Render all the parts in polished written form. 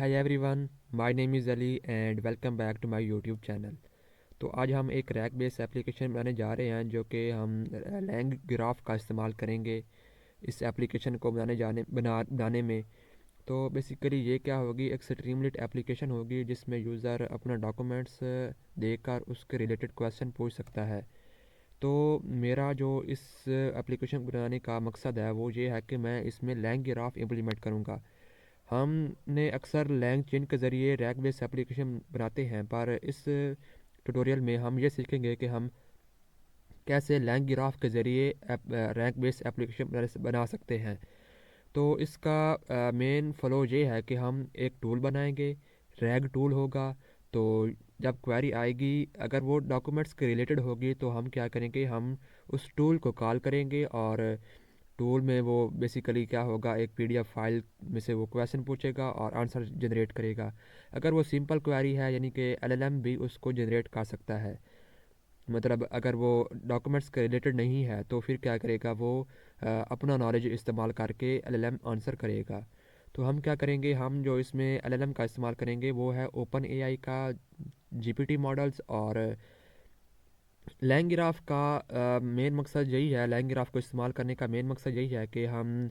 Hi everyone, my name is Ali and welcome back to my YouTube channel. तो आज हम एक rack base application बनाने जा रहे हैं जो कि हम लैंग ग्राफ का इस्तेमाल करेंगे इस एप्लीकेशन को बनाने में। तो बेसिकली ये क्या होगी, एक स्ट्रीमलेट एप्लीकेशन होगी जिसमें यूज़र अपना डॉक्यूमेंट्स देकर उसके रिलेटेड क्वेश्चन पूछ सकता है। तो मेरा जो इस एप्लीकेशन बनाने का मकसद है वो ये है कि मैं इसमें लैंग ग्राफ इम्प्लीमेंट करूँगा। हमने अक्सर लैंग चेन के ज़रिए रैक बेस एप्लीकेशन बनाते हैं, पर इस ट्यूटोरियल में हम ये सीखेंगे कि हम कैसे लैंग ग्राफ के ज़रिए रैक बेस एप्लीकेशन बना सकते हैं। तो इसका मेन फ़्लो ये है कि हम एक टूल बनाएंगे, रैग टूल होगा। तो जब क्वेरी आएगी, अगर वो डॉक्यूमेंट्स के रिलेटेड होगी तो हम क्या करेंगे, हम उस टूल को कॉल करेंगे और टूल में वो बेसिकली क्या होगा, एक पीडीएफ फाइल में से वो क्वेश्चन पूछेगा और आंसर जनरेट करेगा। अगर वो सिंपल क्वेरी है यानी कि एलएलएम भी उसको जनरेट कर सकता है। मतलब अगर वो डॉक्यूमेंट्स के रिलेटेड नहीं है तो फिर क्या करेगा, वो अपना नॉलेज इस्तेमाल करके एलएलएम आंसर करेगा। तो हम क्या करेंगे, हम जो इसमें एलएलएम का इस्तेमाल करेंगे वो है ओपन एआई का जीपीटी मॉडल्स। और लैंग ग्राफ का मेन मकसद यही है, लैंग ग्राफ को इस्तेमाल करने का मेन मकसद यही है कि हम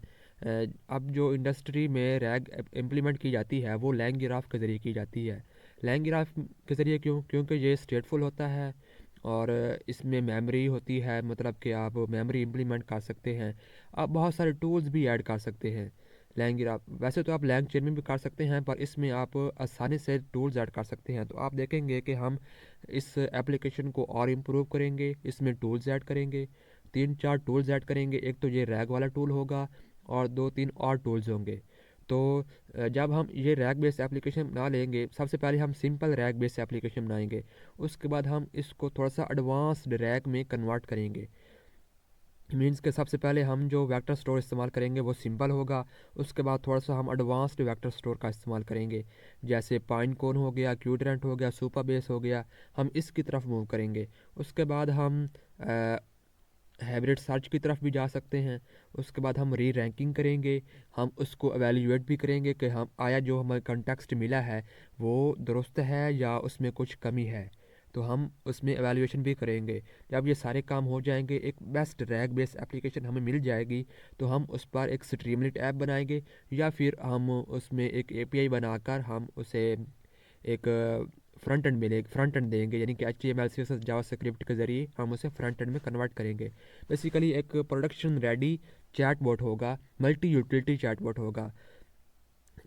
अब जो इंडस्ट्री में रैग इम्प्लीमेंट की जाती है वो लैंग ग्राफ के ज़रिए की जाती है। लैंग ग्राफ के ज़रिए क्योंकि ये स्टेटफुल होता है और इसमें मेमोरी होती है, मतलब कि आप मेमोरी इम्प्लीमेंट कर सकते हैं। आप बहुत सारे टूल्स भी ऐड कर सकते हैं लैंग ग्राफ। वैसे तो आप लैंग चेन में भी कर सकते हैं, पर इसमें आप आसानी से टूल्स ऐड कर सकते हैं। तो आप देखेंगे कि हम इस एप्लीकेशन को और इम्प्रूव करेंगे, इसमें टूल्स ऐड करेंगे, 3-4 टूल्स ऐड करेंगे। एक तो ये रैग वाला टूल होगा और 2-3 और टूल्स होंगे। तो जब हम ये रैग बेस एप्लीकेशन बना लेंगे, सबसे पहले हम सिंपल रैग बेस एप्लीकेशन बनाएंगे, उसके बाद हम इसको थोड़ा सा एडवांस्ड रैग में कन्वर्ट करेंगे। मीन्स के सबसे पहले हम जो वेक्टर स्टोर इस्तेमाल करेंगे वो सिंपल होगा, उसके बाद थोड़ा सा हम एडवांस्ड वेक्टर स्टोर का इस्तेमाल करेंगे, जैसे पाइन कोन हो गया, क्यूटरेंट हो गया, सुपर बेस हो गया। हम इसकी तरफ मूव करेंगे। उसके बाद हम हाइब्रिड सर्च की तरफ भी जा सकते हैं। उसके बाद हम री रैंकिंग करेंगे, हम उसको एवेल्यूएट भी करेंगे कि हम आया जो हमें कंटेक्स्ट मिला है वो दुरुस्त है या उसमें कुछ कमी है। तो हम उसमें एवेल्यूएशन भी करेंगे। जब ये सारे काम हो जाएंगे, एक बेस्ट रैग बेस एप्लीकेशन हमें मिल जाएगी, तो हम उस पर एक स्ट्रीमलेट ऐप बनाएंगे या फिर हम उसमें एक एपीआई बनाकर हम उसे एक फ्रंट एंड देंगे, यानी कि HTML CSS जावास्क्रिप्ट के ज़रिए हम उसे फ्रंट एंड में कन्वर्ट करेंगे। बेसिकली एक प्रोडक्शन रेडी चैटबॉट होगा, मल्टी यूटिलिटी चैटबॉट होगा,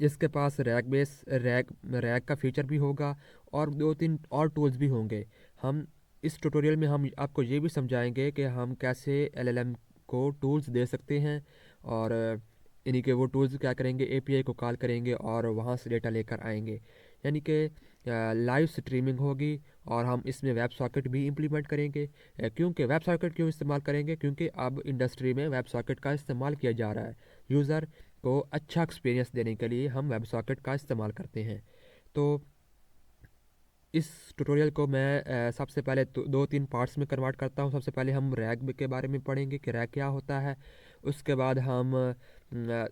जिसके पास रैग का फीचर भी होगा और 2-3 और टूल्स भी होंगे। हम इस ट्यूटोरियल में हम आपको ये भी समझाएंगे कि हम कैसे एलएलएम को टूल्स दे सकते हैं और यानी कि वो टूल्स क्या करेंगे, एपीआई को कॉल करेंगे और वहाँ से डेटा लेकर आएंगे। यानी कि लाइव स्ट्रीमिंग होगी और हम इसमें वेब सॉकेट भी इम्प्लीमेंट करेंगे। क्योंकि वेब सॉकेट क्यों इस्तेमाल करेंगे, क्योंकि अब इंडस्ट्री में वेब सॉकेट का इस्तेमाल किया जा रहा है। यूज़र को अच्छा एक्सपीरियंस देने के लिए हम वेब सॉकेट का इस्तेमाल करते हैं। तो इस ट्यूटोरियल को मैं सबसे पहले 2-3 पार्ट्स में कन्वर्ट करता हूँ। सबसे पहले हम रैग के बारे में पढ़ेंगे कि रैग क्या होता है। उसके बाद हम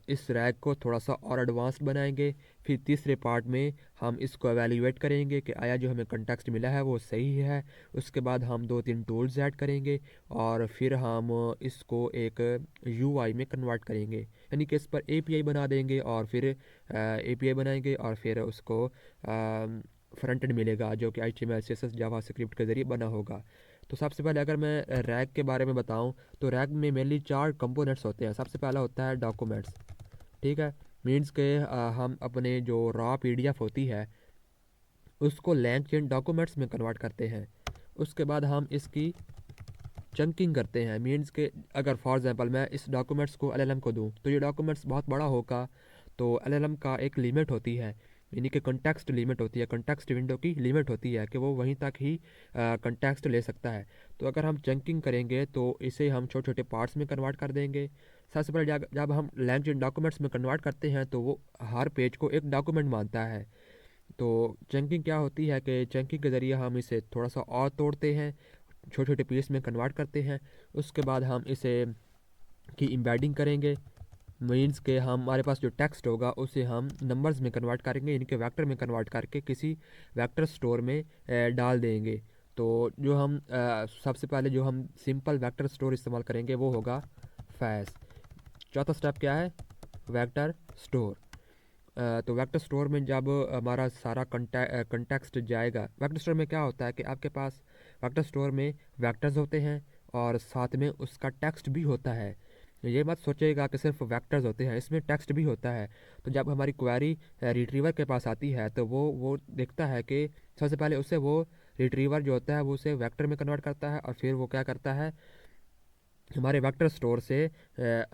इस रैग को थोड़ा सा और एडवांस्ड बनाएंगे। फिर तीसरे पार्ट में हम इसको एवेल्यूएट करेंगे कि आया जो हमें कंटेक्स्ट मिला है वो सही है। उसके बाद हम 2-3 टूल्स ऐड करेंगे और फिर हम इसको एक यूआई में कन्वर्ट करेंगे, यानी कि इस पर एपीआई बना देंगे और फिर एपीआई बनाएंगे और फिर उसको फ्रंट एंड मिलेगा जो कि HTML CSS जावास्क्रिप्ट के ज़रिए बना होगा। तो सबसे पहले अगर मैं रैग के बारे में बताऊं, तो रैग में मेनली 4 कंपोनेंट्स होते हैं। सबसे पहला होता है डॉक्यूमेंट्स, ठीक है। मीन्स के हम अपने जो रॉ पीडीएफ होती है उसको लैंग चेन डॉक्यूमेंट्स में कन्वर्ट करते हैं। उसके बाद हम इसकी चंकिंग करते हैं। मीन्स के अगर फॉर एग्जांपल मैं इस डॉक्यूमेंट्स को एलएलएम को दूं तो ये डॉक्यूमेंट्स बहुत बड़ा होगा, तो एलएलएम का एक लिमिट होती है, यानी कि कंटेक्स्ट लिमिट होती है, कंटेक्स्ट विंडो की लिमिट होती है कि वो वहीं तक ही कंटेक्स्ट ले सकता है। तो अगर हम चंकिंग करेंगे तो इसे हम छोटे छोटे पार्ट्स में कन्वर्ट कर देंगे। सबसे पहले जब हम लैंग चेन डॉक्यूमेंट्स में कन्वर्ट करते हैं तो वो हर पेज को एक डॉक्यूमेंट मानता है। तो चंकिंग क्या होती है कि चंकिंग के ज़रिए हम इसे थोड़ा सा और तोड़ते हैं, छोटे छोटे पीस में कन्वर्ट करते हैं। उसके बाद हम इसे की एम्बेडिंग करेंगे। मीन्स के हमारे पास जो टेक्स्ट होगा उसे हम नंबर्स में कन्वर्ट करेंगे, इनके वेक्टर में कन्वर्ट करके किसी वेक्टर स्टोर में डाल देंगे। तो जो हम सबसे पहले जो हम सिंपल वेक्टर स्टोर इस्तेमाल करेंगे वो होगा फैस। चौथा स्टेप क्या है? Vector store. तो वेक्टर स्टोर में जब हमारा सारा कंटेक्स्ट जाएगा, वेक्टर स्टोर में क्या होता है कि आपके पास वेक्टर स्टोर में वेक्टर्स होते हैं और साथ में उसका टेक्स्ट भी होता है। ये मत सोचिएगा कि सिर्फ वेक्टर्स होते हैं, इसमें टेक्स्ट भी होता है। तो जब हमारी क्वेरी रिट्रीवर के पास आती है तो वो देखता है कि सबसे पहले उसे वो रिट्रीवर जो होता है वो उसे वेक्टर में कन्वर्ट करता है और फिर वो क्या करता है, हमारे वेक्टर स्टोर से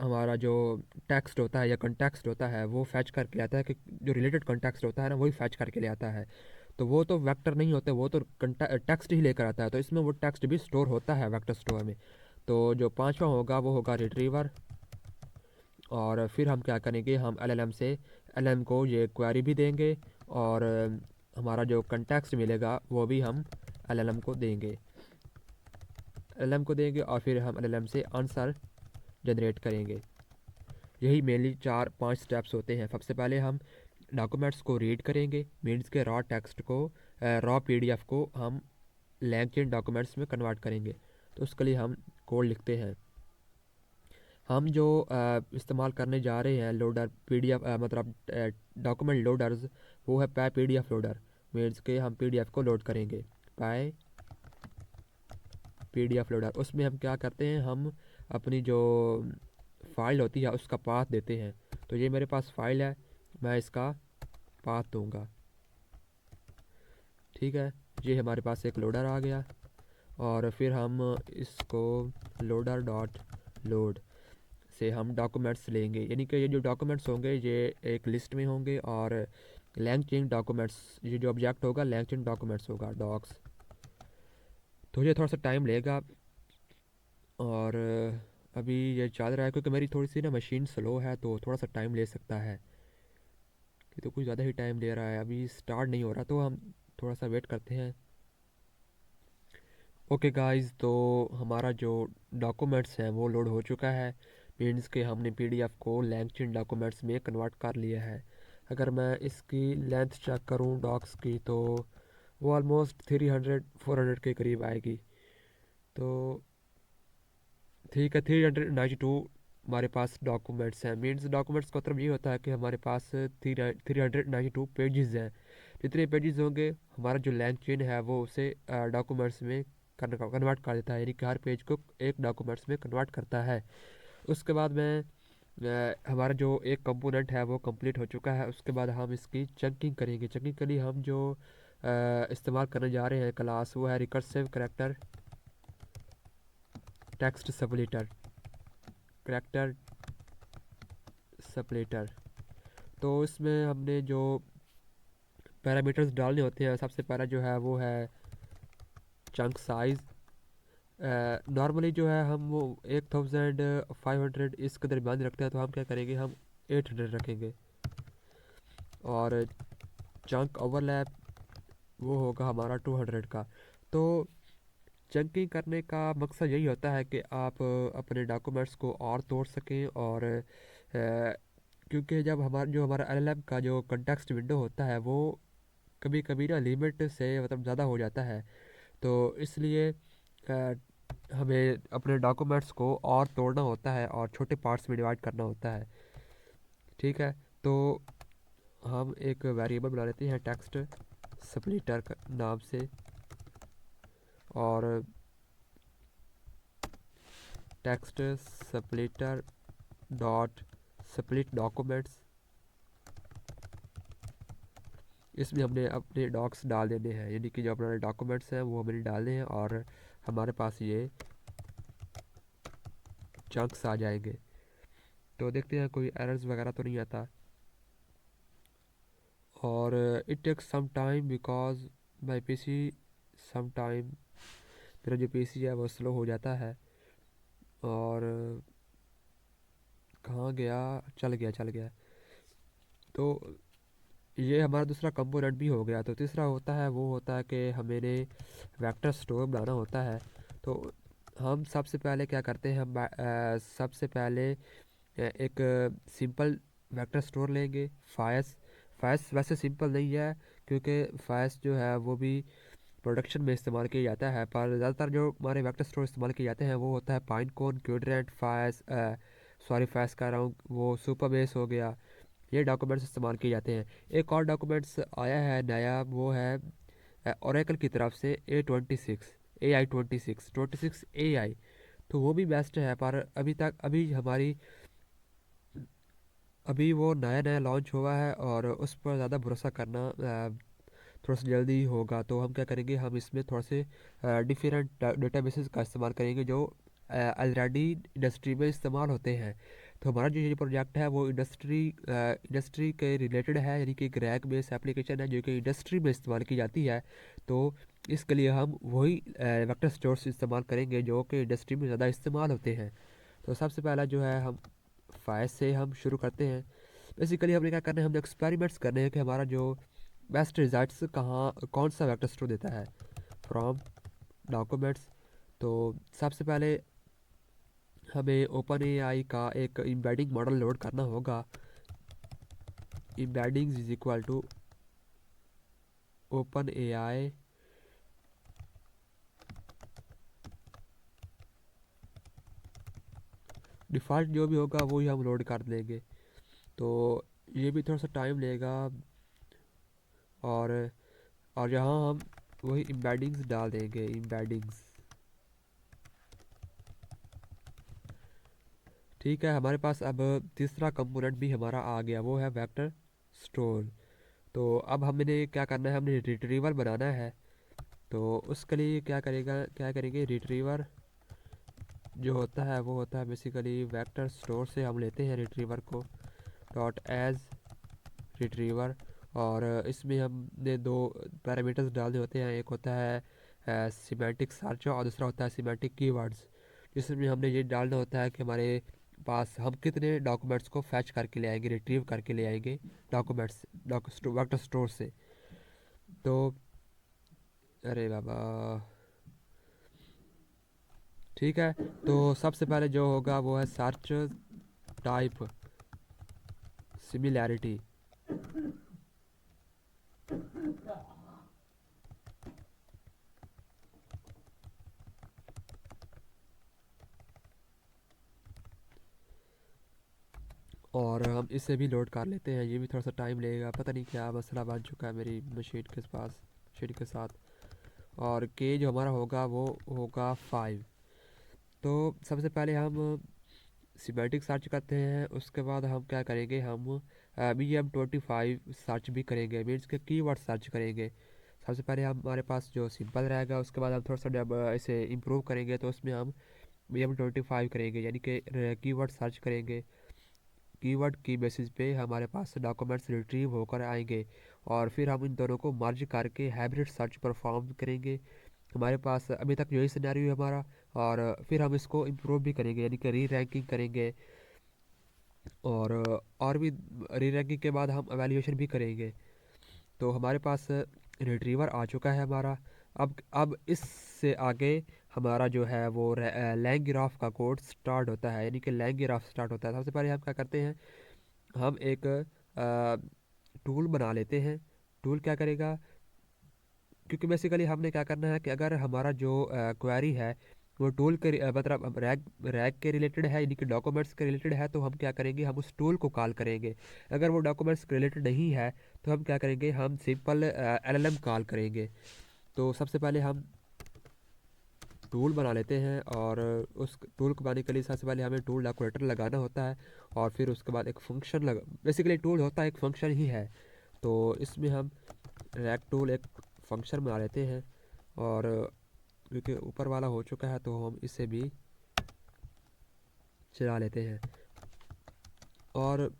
हमारा जो टेक्स्ट होता है या कंटेक्स्ट होता है वो फैच करके आता है, कि जो रिलेटेड कंटेक्स्ट होता है ना वही फैच करके ले आता है। तो वो तो वेक्टर नहीं होते, वो तो टेक्स्ट ही लेकर आता है, तो इसमें वो टेक्स्ट भी स्टोर होता है वेक्टर स्टोर में। तो जो पांचवा होगा वो होगा रिट्रीवर। और फिर हम क्या करेंगे, हम एलएलएम से एलएलएम को ये क्वेरी भी देंगे और हमारा जो कंटेक्स्ट मिलेगा वो भी हम एलएलएम को देंगे, एलएलएम को देंगे और फिर हम एलएलएम से आंसर जनरेट करेंगे। यही मेनली 4-5 स्टेप्स होते हैं। सबसे पहले हम डॉक्यूमेंट्स को रीड करेंगे, मीन्स के रॉ टेक्स्ट को, रॉ पीडीएफ को हम लैंग्वेज डॉक्यूमेंट्स में कन्वर्ट करेंगे। तो उसके लिए हम कोड लिखते हैं। हम जो इस्तेमाल करने जा रहे हैं लोडर पीडीएफ, मतलब डॉक्यूमेंट लोडर्स, वो है पाई पीडीएफ लोडर। मीन्स के हम पीडीएफ को लोड करेंगे, पाई पीडीएफ लोडर। उसमें हम क्या करते हैं, हम अपनी जो फाइल होती है उसका पाथ देते हैं। तो ये मेरे पास फाइल है, मैं इसका पाथ दूंगा। ठीक है, ये हमारे पास एक लोडर आ गया और फिर हम इसको लोडर डॉट लोड से हम डॉक्यूमेंट्स लेंगे, यानी कि ये जो डॉक्यूमेंट्स होंगे ये एक लिस्ट में होंगे और लैंग्वेज डॉक्यूमेंट्स, ये जो ऑब्जेक्ट होगा लैंग्वेज डॉक्यूमेंट्स होगा, डॉक्स। तो ये थोड़ा सा टाइम लेगा और अभी ये चल रहा है क्योंकि मेरी थोड़ी सी ना मशीन स्लो है तो थोड़ा सा टाइम ले सकता है। ये तो कुछ ज़्यादा ही टाइम ले रहा है, अभी स्टार्ट नहीं हो रहा, तो हम थोड़ा सा वेट करते हैं। ओके गाइस, तो हमारा जो डॉक्यूमेंट्स हैं वो लोड हो चुका है। मीन्स के हमने पीडीएफ को लैंग्वेज डॉक्यूमेंट्स में कन्वर्ट कर लिया है। अगर मैं इसकी लेंथ चेक करूं डॉक्स की तो वो ऑलमोस्ट 300-400 के करीब आएगी। तो ठीक है, 392 हमारे पास डॉक्यूमेंट्स हैं। मीन्स डॉक्यूमेंट्स का मतलब ये होता है कि हमारे पास 392 पेजेस हैं। जितने पेजेस होंगे हमारा जो लैंग्वेज है वो उसे डॉक्यूमेंट्स में कन्वर्ट कर देता है, यानी कि हर पेज को एक डॉक्यूमेंट्स में कन्वर्ट करता है। उसके बाद में हमारा जो एक कंपोनेंट है वो कंप्लीट हो चुका है। उसके बाद हम इसकी चंकिंग करेंगे। चंकिंग के लिए हम जो इस्तेमाल करने जा रहे हैं क्लास, वो है रिकर्सिव करैक्टर टेक्स्ट सप्लिटर, करैक्टर सप्लिटर। तो इसमें हमने जो पैरामीटर्स डालने होते हैं, सबसे पहला जो है वो है चंक साइज़। नॉर्मली जो है हम वो 1500 इसके दरमियान रखते हैं, तो हम क्या करेंगे, हम 800 रखेंगे। और चंक ओवरलैप वो होगा हमारा 200 का। तो चंकिंग करने का मकसद यही होता है कि आप अपने डॉक्यूमेंट्स को और तोड़ सकें। और क्योंकि जब हमारा एलएलएम का जो कंटेक्स्ट विंडो होता है वो कभी कभी ना लिमिट से मतलब ज़्यादा हो जाता है, तो इसलिए हमें अपने डॉक्यूमेंट्स को और तोड़ना होता है और छोटे पार्ट्स में डिवाइड करना होता है। ठीक है, तो हम एक वेरिएबल बना लेते हैं टेक्स्ट स्प्लिटर नाम से, और text splitter dot split documents, इसमें हमने अपने डॉक्स डाल देने हैं, यानी कि जो अपने डॉक्यूमेंट्स हैं वो हमने डालने हैं और हमारे पास ये चंक्स आ जाएंगे। तो देखते हैं कोई एरर्स वगैरह तो नहीं आता। और it takes some time because my PC some time, मेरा जो पीसी है वो स्लो हो जाता है। और कहाँ गया, चल गया। तो ये हमारा दूसरा कंपोनेंट भी हो गया। तो तीसरा होता है वो होता है कि हमें वेक्टर स्टोर बनाना होता है। तो हम सबसे पहले क्या करते हैं, हम सबसे पहले एक सिंपल वेक्टर स्टोर लेंगे। फायस फायस वैसे सिंपल नहीं है, क्योंकि फायस जो है वो भी प्रोडक्शन में इस्तेमाल किया जाता है, पर ज़्यादातर जो हमारे वेक्टर स्टोर इस्तेमाल किए जाते हैं वो होता है पाइनकोन, क्यूडरेंट, फायस, सॉरी फायस कह रहा हूँ, वो सुपर बेस हो गया। ये डॉक्यूमेंट्स इस्तेमाल किए जाते हैं। एक और डॉक्यूमेंट्स आया है नया, वो है ओरेकल की तरफ से A26 तो वो भी बेस्ट है, पर अभी हमारी अभी वो नया नया लॉन्च हुआ है और उस पर ज़्यादा भरोसा करना थोड़ा सा जल्दी ही होगा। तो हम क्या करेंगे, हम इसमें थोड़ा से डिफरेंट डेटाबेसेस का इस्तेमाल करेंगे जो ऑलरेडी इंडस्ट्री में इस्तेमाल होते हैं। तो हमारा जो ये प्रोजेक्ट है वो इंडस्ट्री के रिलेटेड है, यानी कि एक रैक बेस्ड एप्लीकेशन है जो कि इंडस्ट्री में इस्तेमाल की जाती है। तो इसके लिए हम वही वेक्टर स्टोर्स इस्तेमाल करेंगे जो कि इंडस्ट्री में ज़्यादा इस्तेमाल होते हैं। तो सबसे पहला जो है, हम फाइल से हम शुरू करते हैं। बेसिकली हमने क्या करना है, हमने एक्सपेरिमेंट्स करने हैं कि हमारा जो बेस्ट रिजल्ट्स कहाँ कौन सा वेक्टर स्टोर देता है। फ्रॉम डॉक्यूमेंट्स, तो सबसे पहले हमें ओपन एआई का एक एम्बेडिंग मॉडल लोड करना होगा। Embeddings is equal to open AI default जो भी होगा वही हम लोड कर देंगे। तो ये भी थोड़ा सा टाइम लेगा, और यहाँ हम वही एम्बेडिंग्स डाल देंगे। एम्बेडिंग्स ठीक है। हमारे पास अब तीसरा कंपोनेंट भी हमारा आ गया, वो है वेक्टर स्टोर। तो अब हमने क्या करना है, हमने रिट्रीवर बनाना है। तो उसके लिए क्या करेंगे, रिट्रीवर जो होता है वो होता है बेसिकली वेक्टर स्टोर से हम लेते हैं रिट्रीवर को, डॉट एज रिट्रीवर। और इसमें हमने दो पैरामीटर्स डालने होते हैं, एक होता है सिमेंटिक सर्च और दूसरा होता है सिमेंटिक कीवर्ड्स, जिसमें हमने ये डालना होता है कि हमारे पास हम कितने डॉक्यूमेंट्स को फैच करके ले आएंगे, रिट्रीव करके ले आएंगे डॉक्यूमेंट्स वेक्टर स्टोर से। तो अरे बाबा, ठीक है। तो सबसे पहले जो होगा वो है सर्च टाइप सिमिलैरिटी। और हम इसे भी लोड कर लेते हैं, ये भी थोड़ा सा टाइम लगेगा, पता नहीं क्या मसला बन चुका है मेरी मशीन के साथ। और के जो हमारा होगा वो होगा 5। तो सबसे पहले हम सिमेटिक सर्च करते हैं, उसके बाद हम क्या करेंगे, हम BM25 सर्च भी करेंगे, मीन्स के कीवर्ड सर्च करेंगे। सबसे पहले हमारे पास जो सिंपल रहेगा, उसके बाद हम थोड़ा सा इसे इम्प्रूव करेंगे, तो उसमें हम BM25 करेंगे, यानी कि कीवर्ड सर्च करेंगे। कीवर्ड की बेसिस पे हमारे पास डॉक्यूमेंट्स रिट्रीव होकर आएंगे, और फिर हम इन दोनों को मर्ज करके हाइब्रिड सर्च परफॉर्म करेंगे। हमारे पास अभी तक यही सिनेरियो है हमारा। और फिर हम इसको इम्प्रूव भी करेंगे, यानी कि री रैंकिंग करेंगे। और भी री रैंकिंग के बाद हम एवेल्यूएशन भी करेंगे। तो हमारे पास रिट्रीवर आ चुका है हमारा। अब इससे आगे हमारा जो है वो लैंग्राफ का कोड स्टार्ट होता है, यानी कि लैंग्राफ स्टार्ट होता है। सबसे पहले हम क्या करते हैं, हम एक टूल बना लेते हैं। टूल क्या करेगा, क्योंकि बेसिकली हमने क्या करना है कि अगर हमारा जो क्वेरी है वो टूल के मतलब रैग के रिलेटेड है, यानी कि डॉक्यूमेंट्स के रिलेटेड है, तो हम क्या करेंगे, हम उस टूल को कॉल करेंगे। अगर वो डॉक्यूमेंट्स के रिलेटेड नहीं है तो हम क्या करेंगे, हम सिंपल LLM कॉल करेंगे। तो सबसे पहले हम टूल बना लेते हैं, और उस टूल को बनाने के लिए सबसे पहले हमें टूल डेकोरेटर लगाना होता है। और फिर उसके बाद एक फंक्शन लगा, बेसिकली टूल होता है एक फंक्शन ही है। तो इसमें हम रैक टूल एक फंक्शन बना लेते हैं, और क्योंकि ऊपर वाला हो चुका है तो हम इसे भी चला लेते हैं। और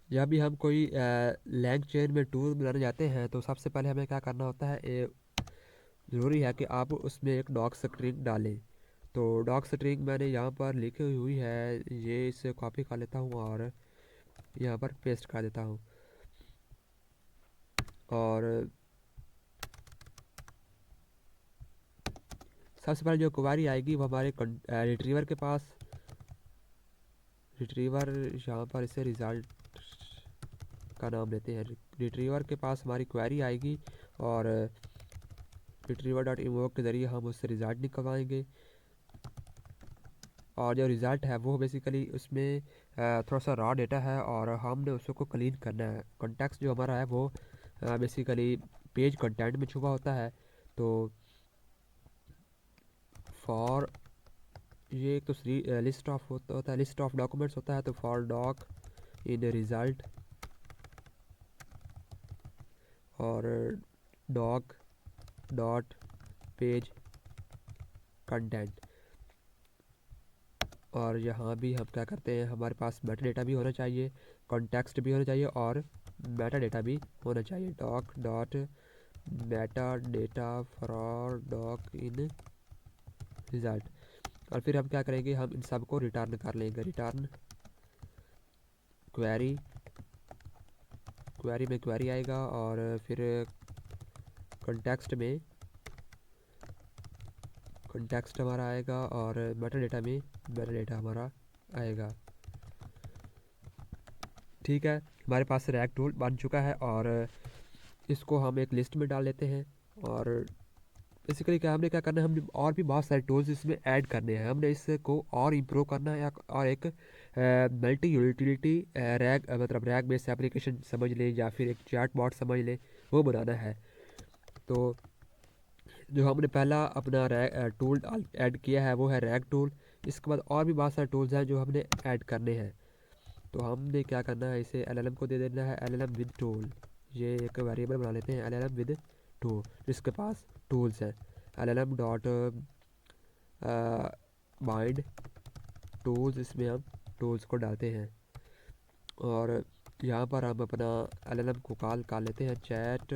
जब भी हम कोई लैंग चेन में टूल बनाने जाते हैं तो सबसे पहले हमें क्या करना होता है, ज़रूरी है कि आप उसमें एक डॉक स्ट्रिंग डालें। तो डॉक स्ट्रिंग मैंने यहाँ पर लिखी हुई है, ये इसे कॉपी कर लेता हूँ और यहाँ पर पेस्ट कर देता हूँ। और सबसे पहले जो क्वेरी आएगी वो हमारे रिट्रीवर के पास रिट्रीवर यहाँ पर इसे रिज़ल्ट का नाम लेते हैं। रिट्रीवर के पास हमारी क्वेरी आएगी और रिट्रीवर डॉट इन्वोक के ज़रिए हम उससे रिज़ल्ट निकलवाएंगे। और जो रिज़ल्ट है वो बेसिकली उसमें थोड़ा सा रॉ डेटा है और हमने उसको क्लीन करना है। कॉन्टेक्स्ट जो हमारा है वो बेसिकली पेज कंटेंट में छुपा होता है। तो फॉर ये एक तो लिस्ट ऑफ होता है, लिस्ट ऑफ डॉक्यूमेंट्स होता है। तो फॉर डॉक इन रिज़ल्ट और डॉक डॉट पेज कंटेंट। और यहाँ भी हम क्या करते हैं, हमारे पास मेटा डेटा भी होना चाहिए, कॉन्टेक्स्ट भी होना चाहिए और मेटा डेटा भी होना चाहिए। Doc dot meta data for doc in result. और फिर हम क्या करेंगे, हम इन सब को रिटर्न कर लेंगे। रिटर्न क्वेरी, क्वेरी में क्वेरी आएगा और फिर कॉन्टेक्स्ट हमारा आएगा और मेटा डेटा में मेटा डेटा हमारा आएगा। ठीक है, हमारे पास रैग टूल बन चुका है और इसको हम एक लिस्ट में डाल लेते हैं। और बेसिकली क्या हमने क्या करना है, हमने और भी बहुत सारे टूल्स इसमें ऐड करने हैं। हमने इसको और इम्प्रूव करना है और एक मल्टी यूटिलिटी रैग मतलब रैग बेस्ड एप्लीकेशन समझ लें या फिर एक चैट बॉट समझ लें, वो बनाना है। तो जो हमने पहला अपना टूल ऐड किया है वो है रैग टूल। इसके बाद और भी बहुत सारे टूल्स हैं जो हमने ऐड करने हैं। तो हमने क्या करना है, इसे LLM को दे देना है LLM विद टूल। ये एक वेरिएबल बना लेते हैं LLM विद टूल, जिसके पास टूल्स हैं। LLM डॉट बाइंड टूल्स, इसमें हम टूल्स को डालते हैं और यहाँ पर हम अपना LLM को कॉल कर लेते हैं चैट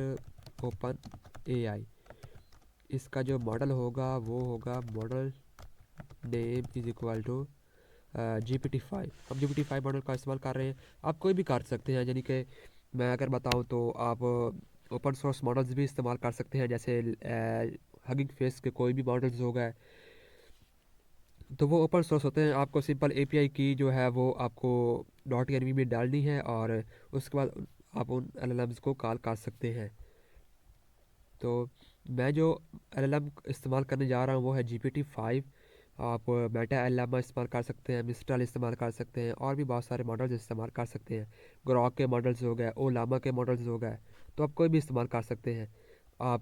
ओपन AI। इसका जो मॉडल होगा वो होगा model name is equal to GPT-5। हम GPT-5 मॉडल का इस्तेमाल कर रहे हैं, आप कोई भी कर सकते हैं। यानी कि मैं अगर बताऊं तो आप ओपन सोर्स मॉडल्स भी इस्तेमाल कर सकते हैं, जैसे हगिंग फेस के कोई भी मॉडल्स हो गए, तो वो ओपन सोर्स होते हैं। आपको सिंपल API की जो है वो आपको .env में डालनी है और उसके बाद आप उन LLMs को कॉल कर सकते हैं। तो मैं जो LLM इस्तेमाल करने जा रहा हूँ वो है GPT-5। आप मेटा LLM इस्तेमाल कर सकते हैं, मिस्ट्रल इस्तेमाल कर सकते हैं और भी बहुत सारे मॉडल्स इस्तेमाल कर सकते हैं। ग्रॉक के मॉडल्स हो गए, ओलामा के मॉडल्स हो गए, तो आप कोई भी इस्तेमाल कर सकते हैं। आप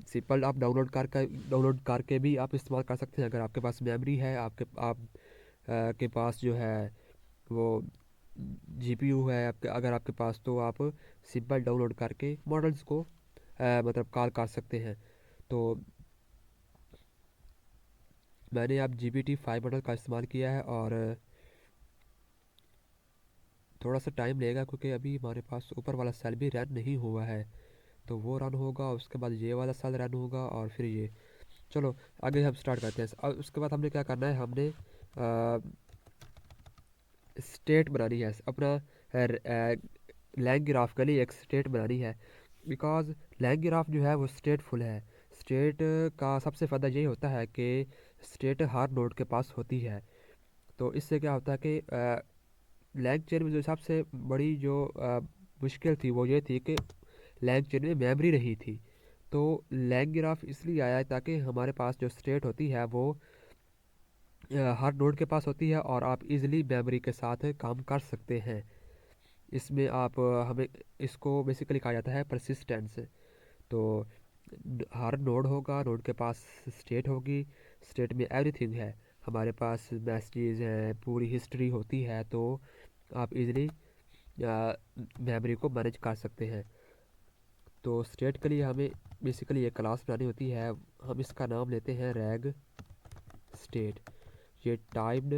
सिंपल आप डाउनलोड करके भी आप इस्तेमाल कर सकते हैं। अगर आपके पास मेमोरी है, के पास जो है वो GPU है आपके, अगर आपके पास, तो आप सिंपल डाउनलोड करके मॉडल्स को मतलब कॉल कर सकते हैं। तो मैंने अब GPT-5 मॉडल का इस्तेमाल किया है और थोड़ा सा टाइम लेगा क्योंकि अभी हमारे पास ऊपर वाला सेल भी रन नहीं हुआ है। तो वो रन होगा, उसके बाद ये वाला सेल रन होगा और फिर ये। चलो आगे हम स्टार्ट करते हैं। अब उसके बाद हमने क्या करना है, हमने स्टेट बनानी है अपना लैंग ग्राफ के लिए एक स्टेट बनानी है। बिकॉज लैंग ग्राफ जो है वो स्टेटफुल है। स्टेट का सबसे फ़ायदा ये होता है कि स्टेट हर नोड के पास होती है। तो इससे क्या होता है कि लैंग चेन में जो सबसे बड़ी जो मुश्किल थी वो ये थी कि लैंग चेन में मेमोरी नहीं थी। तो लैंग ग्राफ इसलिए आया है ताकि हमारे पास जो स्टेट होती है वो हर नोड के पास होती है और आप इजीली मेमोरी के साथ काम कर सकते हैं। इसमें आप हमें इसको बेसिकली कहा जाता है परसिस्टेंस। तो हर नोड होगा, नोड के पास स्टेट होगी, स्टेट में एवरीथिंग है, हमारे पास मैसेजेस हैं, पूरी हिस्ट्री होती है। तो आप इजीली मेमोरी को मैनेज कर सकते हैं। तो स्टेट के लिए हमें बेसिकली एक क्लास बनानी होती है। हम इसका नाम लेते हैं रैग स्टेट। ये टाइप्ड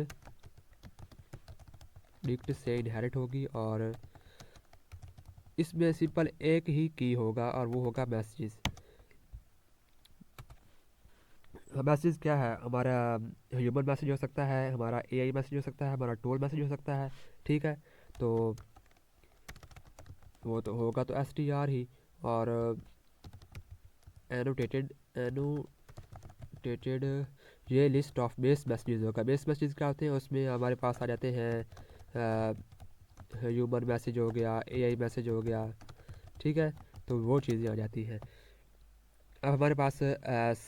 डिक्ट से इनहेरिट होगी और इसमें सिंपल एक ही की होगा और वो होगा मैसेजेस। मैसेज क्या है, हमारा ह्यूमन मैसेज हो सकता है, हमारा AI मैसेज हो सकता है, हमारा टूल मैसेज हो सकता है। ठीक है, तो वो तो होगा तो STR ही। और एनोटेटेड ये लिस्ट ऑफ बेस मैसेजेस होगा। बेस मैसेज क्या होते हैं, उसमें हमारे पास आ जाते हैं ह्यूमन मैसेज हो गया, एआई मैसेज हो गया, ठीक है। तो वो चीज़ें आ जाती हैं। अब हमारे पास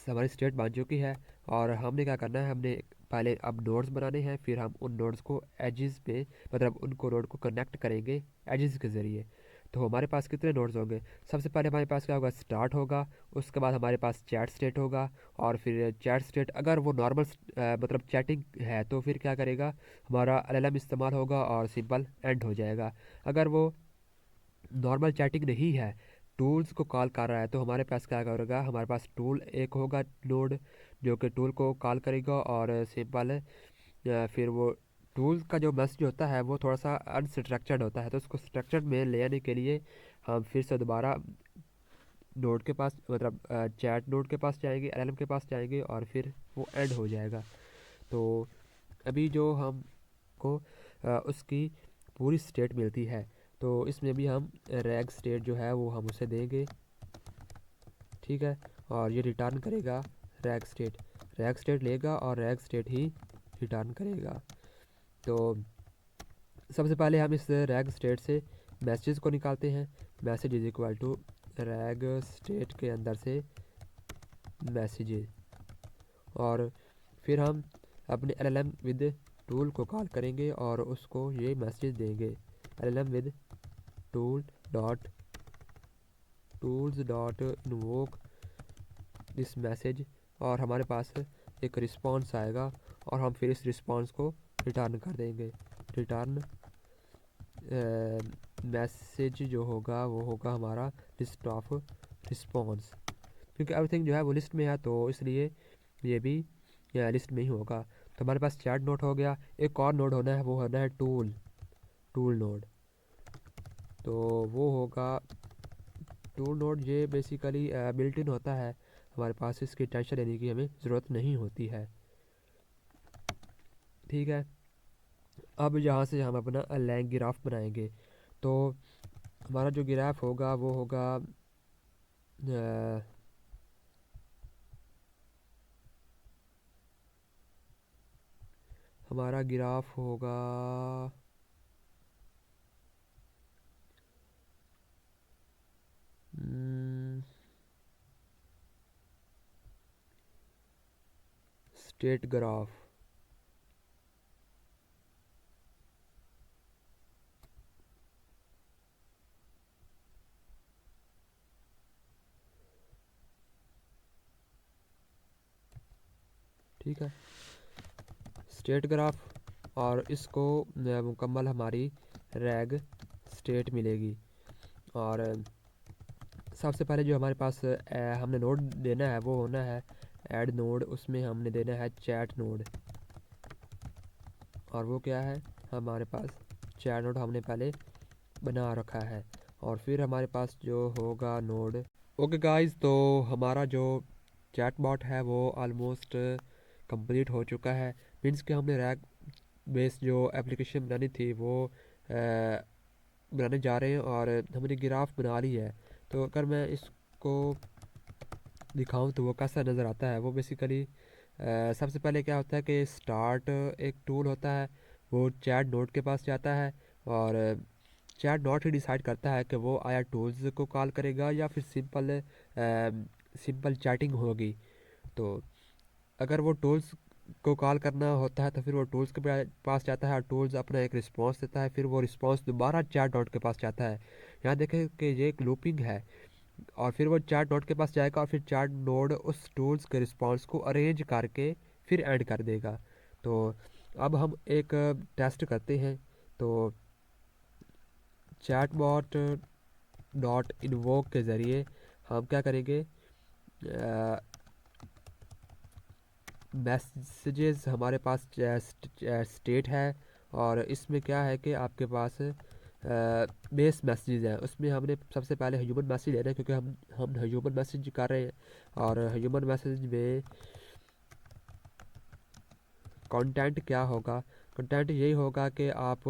हमारी स्टेट बन चुकी है और हमने क्या करना है, हमने पहले अब नोड्स बनाने हैं, फिर हम उन नोड्स को एजेस पे मतलब उनको नोड को कनेक्ट करेंगे एजेस के ज़रिए। तो हमारे पास कितने नोड्स होंगे? सबसे पहले हमारे पास क्या होगा, स्टार्ट होगा, उसके बाद हमारे पास चैट स्टेट होगा, और फिर चैट स्टेट अगर वो नॉर्मल मतलब चैटिंग है तो फिर क्या करेगा, हमारा एलएलएम इस्तेमाल होगा और सिंपल एंड हो जाएगा। अगर वो नॉर्मल चैटिंग नहीं है, टूल्स को कॉल कर रहा है, तो हमारे पास क्या करेगा, हमारे पास टूल एक होगा नोड जो कि टूल को कॉल करेगा और सिंपल फिर वो टूल का जो मैसेज होता है वो थोड़ा सा अनस्ट्रक्चर्ड होता है, तो उसको स्ट्रक्चर्ड में ले आने के लिए हम फिर से दोबारा नोड के पास मतलब चैट नोड के पास जाएंगे, एलएलएम के पास जाएंगे और फिर वो एंड हो जाएगा। तो अभी जो हमको उसकी पूरी स्टेट मिलती है, तो इसमें भी हम रैग स्टेट जो है वो हम उसे देंगे, ठीक है। और ये रिटर्न करेगा रैग स्टेट लेगा और रैग स्टेट ही रिटर्न करेगा। तो सबसे पहले हम इस रैग स्टेट से मैसेज को निकालते हैं। Message is equal to rag state के अंदर से मैसेजेस, और फिर हम अपने एलएलएम विद टूल को कॉल करेंगे और उसको ये मैसेज देंगे, LLM with tool dot tools dot invoke this message, और हमारे पास एक रिस्पांस आएगा और हम फिर इस रिस्पांस को रिटर्न कर देंगे। रिटर्न मैसेज जो होगा वो होगा हमारा लिस्ट ऑफ रिस्पांस, क्योंकि एवरीथिंग जो है वो लिस्ट में है, तो इसलिए ये भी लिस्ट में ही होगा। तो हमारे पास चैट नोड हो गया, एक और नोड होना है, वो होना है टूल नोड। तो वो होगा टूल नोड, ये बेसिकली बिल्ट इन होता है हमारे पास, इसकी टेंशन लेने की हमें ज़रूरत नहीं होती है, ठीक है। अब यहाँ से हम अपना लैंग ग्राफ बनाएंगे। तो हमारा जो ग्राफ होगा वो होगा हमारा ग्राफ होगा स्टेट ग्राफ, ठीक है, स्टेट ग्राफ। और इसको मुकम्मल हमारी रैग स्टेट मिलेगी। और सबसे पहले जो हमारे पास हमने नोड देना है वो होना है ऐड नोड, उसमें हमने देना है चैट नोड। और वो क्या है, हमारे पास चैट नोड हमने पहले बना रखा है। और फिर हमारे पास जो होगा नोड, ओके गाइस, तो हमारा जो चैट बॉट है वो ऑलमोस्ट कंप्लीट हो चुका है। मीन्स कि हमने रैग बेस जो एप्लीकेशन बनानी थी वो बनाने जा रहे हैं और हमने ग्राफ बना ली है। तो अगर मैं इसको दिखाऊं तो वो कैसा नज़र आता है, वो बेसिकली सबसे पहले क्या होता है कि स्टार्ट एक टूल होता है, वो चैट नोड के पास जाता है और चैट नोड ही डिसाइड करता है कि वो आया टूल्स को कॉल करेगा या फिर सिंपल चैटिंग होगी। तो अगर वो टूल्स को कॉल करना होता है तो फिर वो टूल्स के पास जाता है और टूल्स अपना एक रिस्पांस देता है, फिर वो रिस्पांस दोबारा चैट नोड के पास जाता है। यहाँ देखें कि ये एक लूपिंग है, और फिर वो चैट नोड के पास जाएगा और फिर चैट नोड उस टूल्स के रिस्पांस को अरेंज करके फिर ऐड कर देगा। तो अब हम एक टेस्ट करते हैं। तो चैटबॉट डॉट इन्वोक के ज़रिए हम क्या करेंगे, मैसेजेस हमारे पास स्टेट है, और इसमें क्या है कि आपके पास बेस मैसेजेस हैं, उसमें हमने सबसे पहले ह्यूमन मैसेज लेना है क्योंकि हम ह्यूमन मैसेज कर रहे हैं। और ह्यूमन मैसेज में कंटेंट क्या होगा, कंटेंट यही होगा कि आप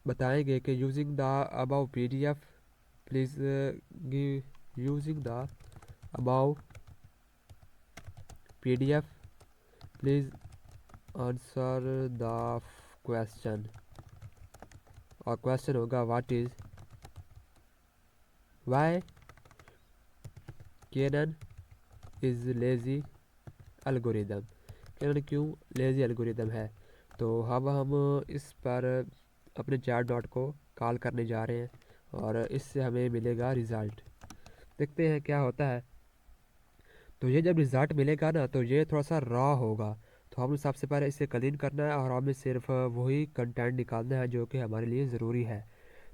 बताएंगे कि using the above PDF please give using the above PDF please answer the question, और क्वेश्चन होगा what is why KNN is lazy algorithm, KNN क्यों लेजी एल्गोरिदम है। तो अब हम इस पर अपने चैट डॉट को कॉल करने जा रहे हैं और इससे हमें मिलेगा रिज़ल्ट। देखते हैं क्या होता है। तो ये जब रिज़ल्ट मिलेगा ना तो ये थोड़ा सा रॉ होगा, तो हमें सबसे पहले इसे क्लीन करना है और हमें सिर्फ वही कंटेंट निकालना है जो कि हमारे लिए ज़रूरी है।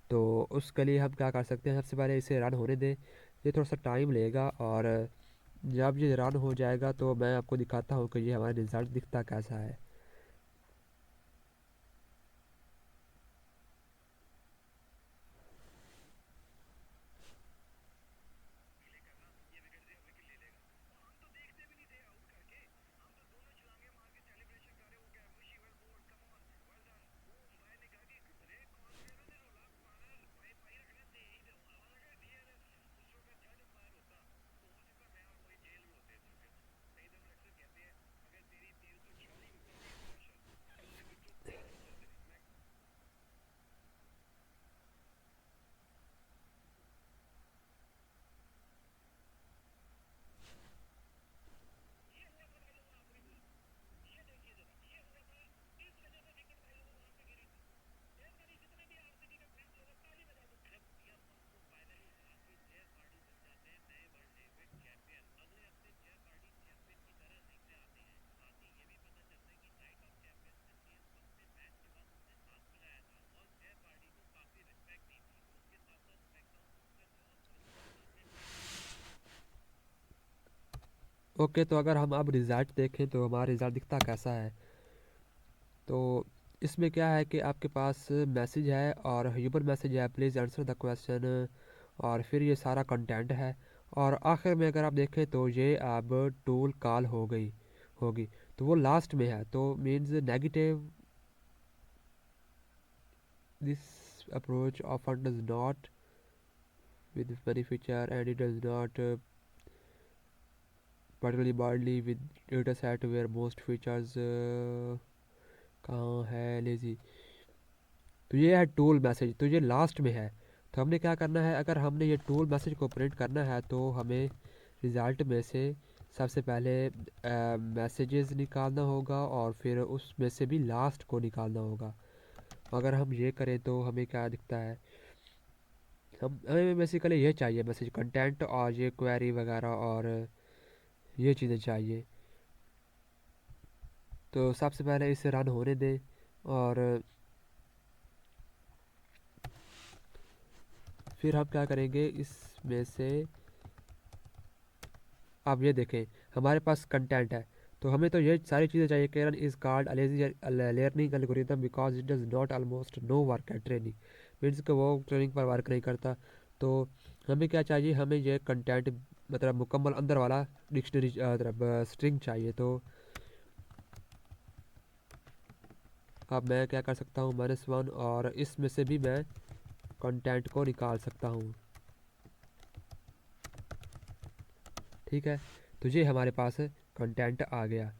तो उसके लिए हम क्या कर सकते हैं, सबसे पहले इसे रन होने दें। ये थोड़ा सा टाइम लेगा और जब ये रन हो जाएगा तो मैं आपको दिखाता हूँ कि ये हमारा रिज़ल्ट दिखता कैसा है। ओके, तो अगर हम अब रिज़ल्ट देखें तो हमारा रिज़ल्ट दिखता कैसा है। तो इसमें क्या है कि आपके पास मैसेज है और ह्यूमन मैसेज है, प्लीज़ आंसर द क्वेश्चन, और फिर ये सारा कंटेंट है। और आखिर में अगर आप देखें तो ये अब टूल कॉल हो गई होगी, तो वो लास्ट में है, तो means negative this approach often does not with many feature and it does not particularly badly with data set where most features कहाँ है लेजी। तो ये है टूल मैसेज, तो ये लास्ट में है। तो हमने क्या करना है, अगर हमने ये टूल मैसेज को प्रिंट करना है तो हमें रिज़ल्ट में से सबसे पहले मैसेजेस निकालना होगा और फिर उसमें से भी लास्ट को निकालना होगा। अगर हम ये करें तो हमें क्या दिखता है, हमें बेसिकली ये चाहिए मैसेज कंटेंट और ये क्वेरी वगैरह और ये चीज़ें चाहिए। तो सबसे पहले इसे रन होने दें और फिर हम क्या करेंगे इसमें से, आप ये देखें हमारे पास कंटेंट है, तो हमें तो ये सारी चीज़ें चाहिए। केरन is called learning algorithm because it does not almost no work at training, means कि वो ट्रेनिंग पर वर्क नहीं करता। तो हमें क्या चाहिए, हमें ये कंटेंट मतलब मुकम्मल अंदर वाला डिक्शनरी मतलब स्ट्रिंग चाहिए। तो अब मैं क्या कर सकता हूँ, -1, और इसमें से भी मैं कंटेंट को निकाल सकता हूँ। ठीक है, तो ये हमारे पास कंटेंट आ गया।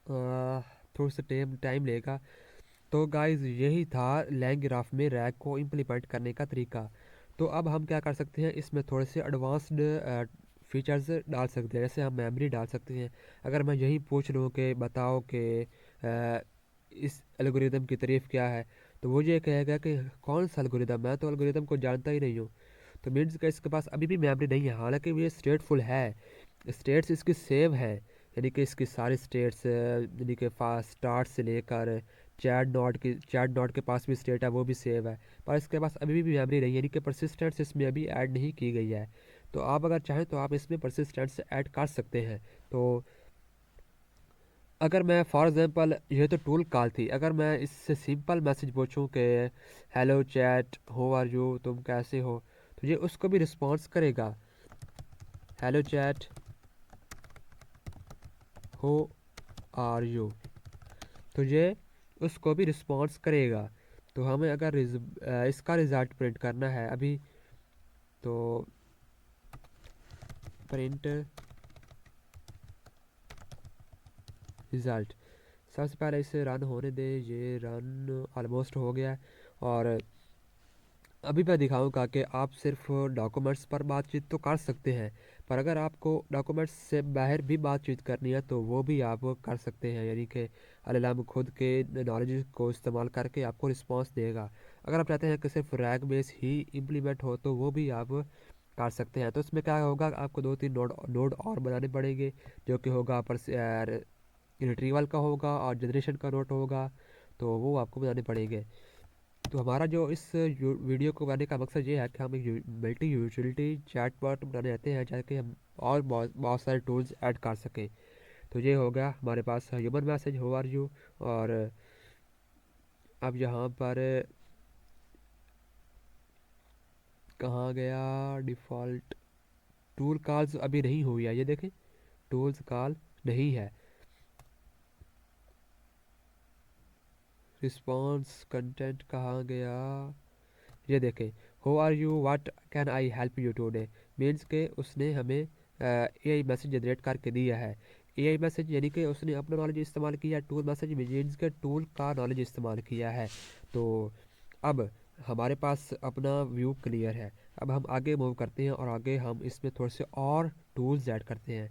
थोड़ा सा टाइम लेगा। तो गाइस यही था लैंग ग्राफ में रैग को इम्प्लीमेंट करने का तरीका। तो अब हम क्या कर सकते हैं, इसमें थोड़े से एडवांस्ड फीचर्स डाल सकते हैं, जैसे हम मेमोरी डाल सकते हैं। अगर मैं यही पूछ लूँ कि बताओ कि इस एल्गोरिदम की तारीफ क्या है, तो वो ये कहेगा कि कौन सा एल्गोरिदम, मैं तो एल्गोरिदम को जानता ही नहीं हूँ। तो मीन्स का इसके पास अभी भी मेमोरी नहीं है, हालांकि ये स्टेटफुल है, स्टेट्स इसकी सेव है, यानी कि इसकी सारी स्टेट्स, यानी कि फास्ट स्टार्ट से लेकर चैट नॉट के पास भी स्टेट है, वो भी सेव है। पर इसके पास अभी भी मेमोरी नहीं है, यानी कि परसिस्टेंस इसमें अभी ऐड नहीं की गई है। तो आप अगर चाहें तो आप इसमें परसिस्टेंस ऐड कर सकते हैं। तो अगर मैं फॉर एग्जांपल, ये तो टूल कॉल थी, अगर मैं इससे सिंपल मैसेज पूछूं कि hello chat how are you, तुम कैसे हो, तो ये उसको भी रिस्पॉन्स करेगा, hello chat how are you, तो ये उसको भी रिस्पॉन्स करेगा। तो हमें अगर इसका रिज़ल्ट प्रिंट करना है अभी, तो प्रिंट रिज़ल्ट। सबसे पहले इसे रन होने दे, ये रन ऑलमोस्ट हो गया है। और अभी मैं दिखाऊंगा कि आप सिर्फ डॉक्यूमेंट्स पर बातचीत तो कर सकते हैं, पर अगर आपको डॉक्यूमेंट्स से बाहर भी बातचीत करनी है तो वो भी आप कर सकते हैं, यानी कि एलएलएम खुद के नॉलेज को इस्तेमाल करके आपको रिस्पांस देगा। अगर आप चाहते हैं कि सिर्फ रैग बेस ही इम्प्लीमेंट हो तो वो भी आप कर सकते हैं। तो इसमें क्या होगा, आपको 2-3 नोड नोड और बनाने पड़ेंगे, जो कि होगा पर रिट्रीवल का होगा और जनरेशन का नोड होगा, तो वो आपको बनाने पड़ेंगे। तो हमारा जो इस वीडियो को बनाने का मकसद ये है कि हम एक मल्टी यूटिलिटी चैटबॉट बनाने चाहते हैं, ताकि हम और बहुत बहुत सारे टूल्स ऐड कर सकें। तो ये हो गया हमारे पास human message how are you. और अब यहाँ पर कहाँ गया डिफ़ॉल्ट टूल कॉल्स, अभी नहीं हुई है, ये देखें टूल्स कॉल नहीं है। रिस्पॉन्स कंटेंट कहाँ गया, ये देखें how are you what can I help you today, means के उसने हमें एआई मैसेज जनरेट करके दिया है। एआई मैसेज यानी कि उसने अपना नॉलेज इस्तेमाल किया, टूल मैसेज मीन्स के टूल का नॉलेज इस्तेमाल किया है। तो अब हमारे पास अपना व्यू क्लियर है। अब हम आगे मूव करते हैं और आगे हम इसमें थोड़े से और टूल्स ऐड करते हैं।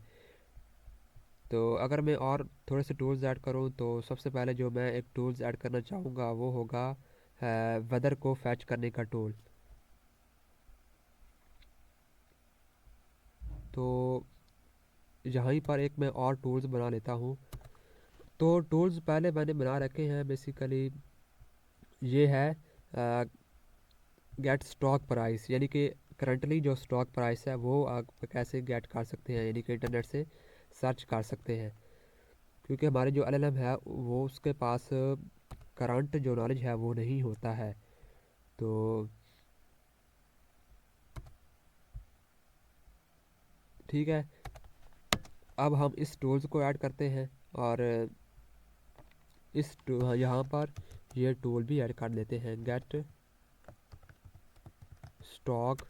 तो अगर मैं और थोड़े से टूल्स ऐड करूँ तो सबसे पहले जो मैं एक टूल्स ऐड करना चाहूँगा वो होगा वेदर को फैच करने का टूल। तो यहाँ पर एक मैं और टूल्स बना लेता हूँ। तो टूल्स पहले मैंने बना रखे हैं, बेसिकली ये है गेट स्टॉक प्राइस, यानी कि करंटली जो स्टॉक प्राइस है वो आप कैसे गेट कर सकते हैं, यानी कि इंटरनेट से सर्च कर सकते हैं। क्योंकि हमारे जो एलएलएम है वो उसके पास करंट जो नॉलेज है वो नहीं होता है। तो ठीक है, अब हम इस टूल्स को ऐड करते हैं और यहाँ पर ये टूल भी ऐड कर देते हैं, गेट स्टॉक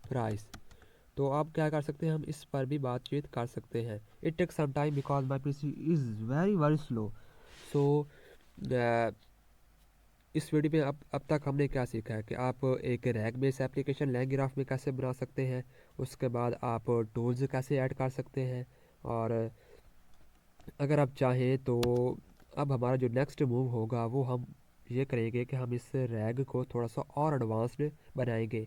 प्राइस। तो आप क्या कर सकते हैं, हम इस पर भी बातचीत कर सकते हैं। It take some time because my PC is very very slow. So इस वीडियो में अब तक हमने क्या सीखा है कि आप एक रैक बेस एप्लीकेशन लैंग्राफ में कैसे बना सकते हैं, उसके बाद आप टूल्स कैसे ऐड कर सकते हैं। और अगर आप चाहें तो अब हमारा जो नेक्स्ट मूव होगा वो हम ये करेंगे कि हम इस रैग को थोड़ा सा और एडवांस्ड बनाएंगे।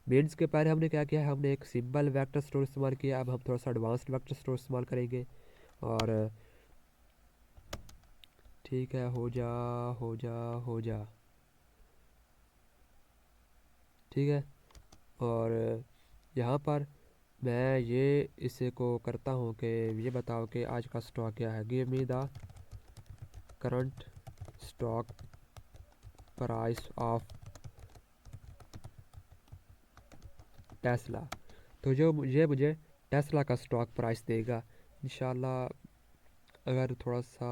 मेंस के पहले हमने क्या किया है, हमने एक सिंपल वेक्टर स्टोर इस्तेमाल किया, अब हम थोड़ा सा एडवांस्ड वेक्टर स्टोर इस्तेमाल करेंगे। और ठीक है, हो जा हो जा हो जा, ठीक है। और यहाँ पर मैं ये इसे को करता हूँ कि ये बताओ कि आज का स्टॉक क्या है, give me the current stock price of Tesla. तो जो ये मुझे टेस्ला का स्टॉक प्राइस देगा इंशाल्लाह। अगर थोड़ा सा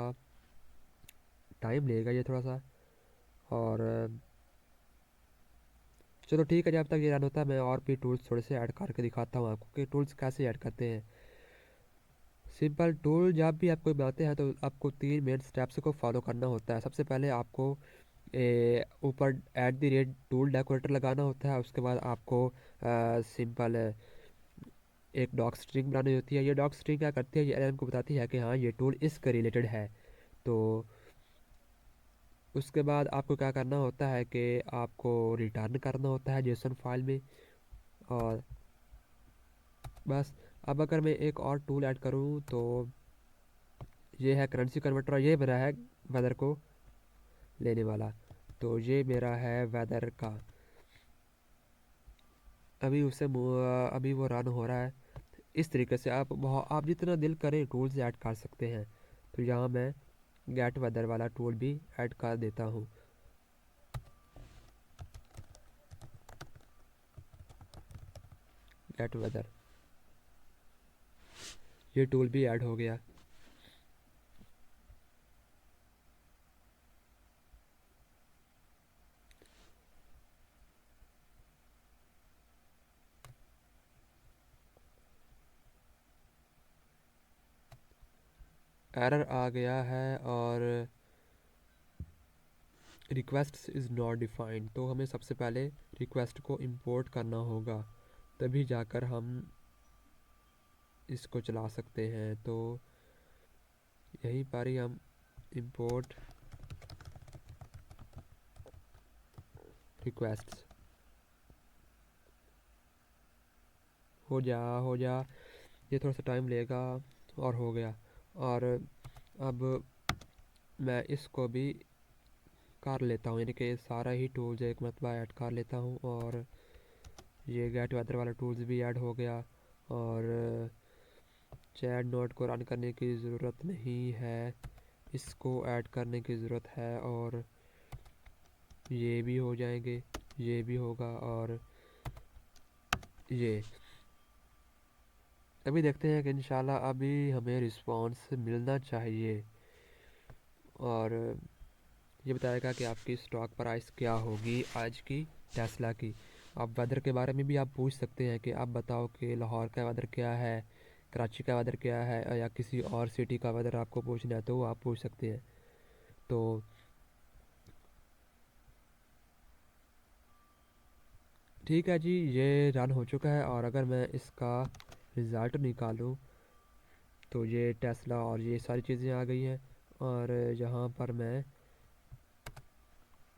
टाइम लेगा ये थोड़ा सा। और चलो ठीक है, जब तक ये रन होता है मैं और भी टूल्स थोड़े से ऐड करके दिखाता हूँ आपको कि टूल्स कैसे ऐड करते हैं। सिंपल टूल जब भी आप कोई बनाते हैं तो आपको 3 मेन स्टेप्स को फॉलो करना होता है। सबसे पहले आपको ऊपर @ टूल डेकोरेटर लगाना होता है। उसके बाद आपको सिंपल एक डॉक स्ट्रिंग बनानी होती है। ये डॉक स्ट्रिंग क्या करती है, ये एलएम को बताती है कि हाँ ये टूल इसके रिलेटेड है। तो उसके बाद आपको क्या करना होता है कि आपको रिटर्न करना होता है जेसन फाइल में। और बस। अब अगर मैं एक और टूल ऐड करूँ तो ये है करेंसी कन्वर्टर, और ये मेरा है वेदर को लेने वाला। तो ये मेरा है वेदर का, अभी अभी वो रन हो रहा है। इस तरीके से आप जितना दिल करें टूल्स ऐड कर सकते हैं। तो यहाँ मैं गेट वेदर वाला टूल भी ऐड कर देता हूँ। गेट वेदर, ये टूल भी ऐड हो गया। एरर आ गया है और रिक्वेस्ट इज़ नॉट डिफाइंड। तो हमें सबसे पहले रिक्वेस्ट को इंपोर्ट करना होगा, तभी जाकर हम इसको चला सकते हैं। तो यहीं पर ही हम इंपोर्ट रिक्वेस्ट्स हो जा, ये थोड़ा सा टाइम लेगा और हो गया। और अब मैं इसको भी कर लेता हूँ, यानी कि सारा ही टूल्स एक मरतबा ऐड कर लेता हूँ। और ये गेट वेदर वाला टूल्स भी ऐड हो गया। और चैट नोट को रन करने की ज़रूरत नहीं है, इसको ऐड करने की ज़रूरत है। और ये भी हो जाएंगे, ये भी होगा। और ये अभी देखते हैं कि इंशाल्लाह अभी हमें रिस्पांस मिलना चाहिए। और ये बताएगा कि आपकी स्टॉक प्राइस क्या होगी आज की टेस्ला की। आप वेदर के बारे में भी आप पूछ सकते हैं कि आप बताओ कि लाहौर का वेदर क्या है, कराची का वेदर क्या है, या किसी और सिटी का वेदर आपको पूछना है तो वो आप पूछ सकते हैं। तो ठीक है जी, ये रन हो चुका है। और अगर मैं इसका रिज़ल्ट निकालूं तो ये टेस्ला और ये सारी चीज़ें आ गई हैं। और यहाँ पर मैं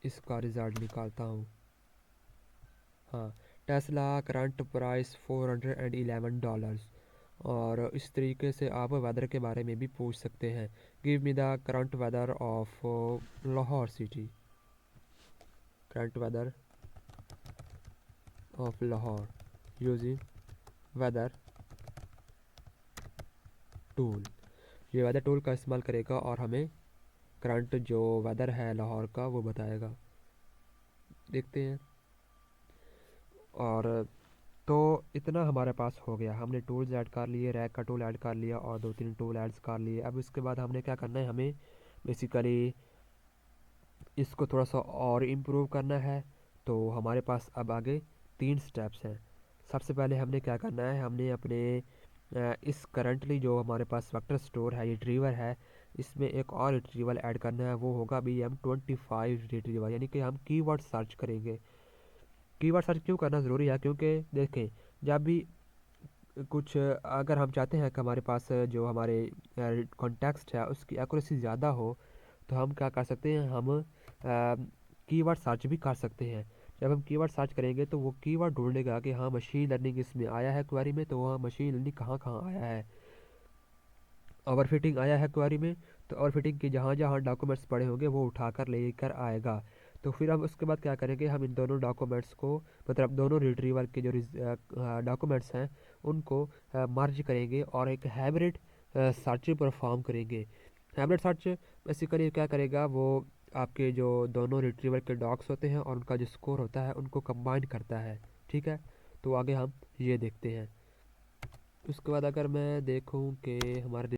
इसका रिज़ल्ट निकालता हूँ। हाँ, टेस्ला करंट प्राइस $411। और इस तरीके से आप वेदर के बारे में भी पूछ सकते हैं। Give me the current weather of Lahore city, current weather of Lahore using weather tool. ये वेदर टूल का इस्तेमाल करेगा और हमें करंट जो वेदर है लाहौर का वो बताएगा। देखते हैं। और तो इतना हमारे पास हो गया, हमने टूल्स ऐड कर लिए, रैक का टूल ऐड कर लिया और 2-3 टूल ऐड कर लिए। अब इसके बाद हमने क्या करना है, हमें बेसिकली इसको थोड़ा सा और इम्प्रूव करना है। तो हमारे पास अब आगे 3 स्टेप्स हैं। सबसे पहले हमने क्या करना है, हमने अपने इस करंटली जो हमारे पास वेक्टर स्टोर है, ये रिट्रीवर है, इसमें एक और रिट्रीवर ऐड करना है। वो होगा BM25 रिट्रीवर, यानी कि हम कीवर्ड सर्च करेंगे। कीवर्ड सर्च क्यों करना ज़रूरी है, क्योंकि देखें जब भी कुछ अगर हम चाहते हैं कि हमारे पास जो हमारे कॉन्टेक्स्ट है उसकी एक्यूरेसी ज़्यादा हो, तो हम क्या कर सकते हैं, हम कीवर्ड सर्च भी कर सकते हैं। जब हम कीवर्ड सर्च करेंगे तो वो कीवर्ड ढूंढेगा कि हाँ मशीन लर्निंग इसमें आया है क्वेरी में, तो वहाँ मशीन लर्निंग कहाँ कहाँ आया है। ओवरफिटिंग आया है क्वेरी में, तो ओवरफिटिंग के जहाँ जहाँ डॉक्यूमेंट्स पड़े होंगे वो उठाकर लेकर आएगा। तो फिर हम उसके बाद क्या करेंगे, हम इन दोनों डॉक्यूमेंट्स को, मतलब दोनों रिट्रीवर के जो डॉक्यूमेंट्स हैं उनको मर्ज करेंगे और एक हाइब्रिड सर्च परफॉर्म करेंगे। हाइब्रिड सर्च बेसिकली क्या करेगा, वो आपके जो दोनों रिट्रीवर के डॉक्स होते हैं और उनका जो स्कोर होता है उनको कंबाइन करता है। ठीक है, तो आगे हम ये देखते हैं। उसके बाद अगर मैं देखूं कि हमारे